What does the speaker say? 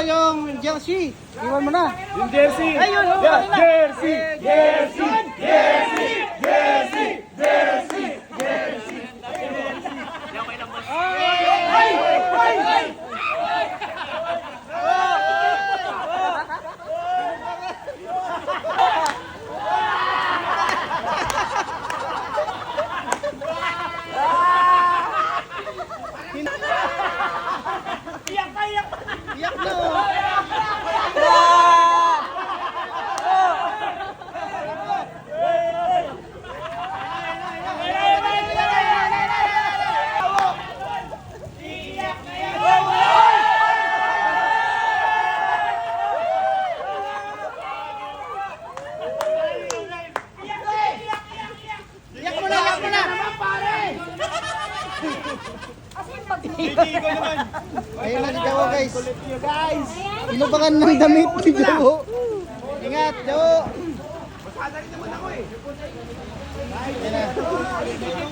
Yung jersey, iwan mo na. Yung jersey. Ayun, Yeah, jersey. Jersey. Jersey. Jersey. Jersey. Jersey. Iyak na. Iyak mo na, iyak mo na. Ayun na si Jawo, guys. Inubakan ng damit ni Jawo. Ingat, Jawo. Masada rin naman ako eh. Ayan na.